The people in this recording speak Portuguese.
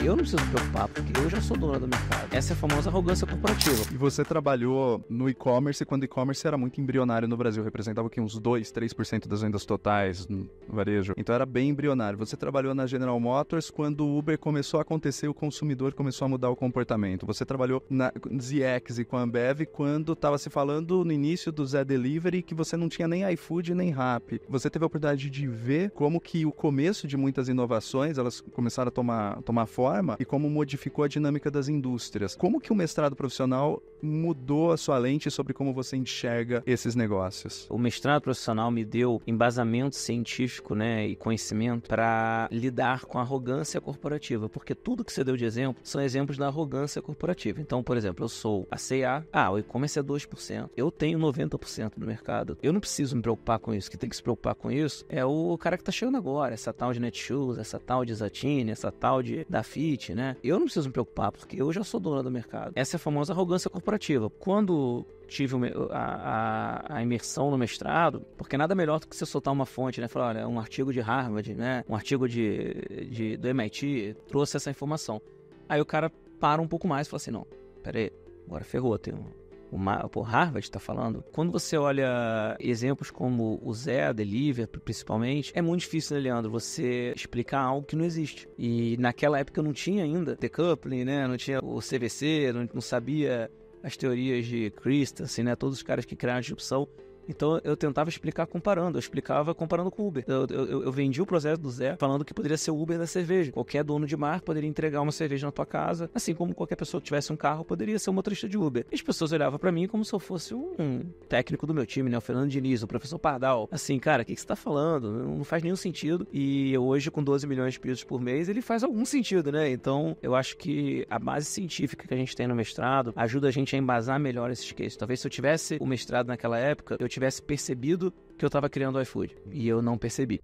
Eu não preciso me preocupar, porque eu já sou dono do mercado. Essa é a famosa arrogância corporativa. E você trabalhou no e-commerce quando o e-commerce era muito embrionário no Brasil, representava aqui uns 2-3% das vendas totais no varejo. Então era bem embrionário. Você trabalhou na General Motors quando o Uber começou a acontecer, o consumidor começou a mudar o comportamento. Você trabalhou na ZX e com a Ambev quando estava se falando no início do Zé Delivery que você não tinha nem iFood nem Rappi. Você teve a oportunidade de ver como que o começo de muitas inovações, elas começaram a tomar forma e como modificou a dinâmica das indústrias. Como que o mestrado profissional mudou a sua lente sobre como você enxerga esses negócios? O mestrado profissional me deu embasamento científico, né, e conhecimento para lidar com a arrogância corporativa, porque tudo que você deu de exemplo são exemplos da arrogância corporativa. Então, por exemplo, eu sou a C&A, o e-commerce é 2%, eu tenho 90% do mercado, eu não preciso me preocupar com isso, quem tem que se preocupar com isso é o cara que tá chegando agora, essa tal de Netshoes, essa tal de Zattini, essa tal de Dafit, né? Eu não preciso me preocupar, porque eu já sou dona do mercado. Essa é a famosa arrogância corporativa. Quando tive a imersão no mestrado, porque nada melhor do que você soltar uma fonte, né? Falar, olha, um artigo de Harvard, né? Um artigo do MIT trouxe essa informação. Aí o cara para um pouco mais e fala assim, não, peraí, agora ferrou, tem Harvard está falando. Quando você olha exemplos como o Zé, a Deliver, principalmente, é muito difícil, né, Leandro, você explicar algo que não existe. E naquela época eu não tinha ainda decoupling, né? Não tinha o CVC, não sabia as teorias de Christensen, né? Todos os caras que criaram a disrupção. Então eu tentava explicar comparando, eu explicava comparando com o Uber. Eu vendi o processo do Zé falando que poderia ser o Uber da cerveja. Qualquer dono de marca poderia entregar uma cerveja na tua casa, assim como qualquer pessoa que tivesse um carro poderia ser um motorista de Uber. E as pessoas olhavam pra mim como se eu fosse um técnico do meu time, né? O Fernando Diniz, o professor Pardal. Assim, cara, o que você tá falando? Não faz nenhum sentido. E hoje, com 12 milhões de pedidos por mês, ele faz algum sentido, né? Então, eu acho que a base científica que a gente tem no mestrado ajuda a gente a embasar melhor esses cases. Talvez se eu tivesse o mestrado naquela época, eu tivesse percebido que eu estava criando o iFood. E eu não percebi.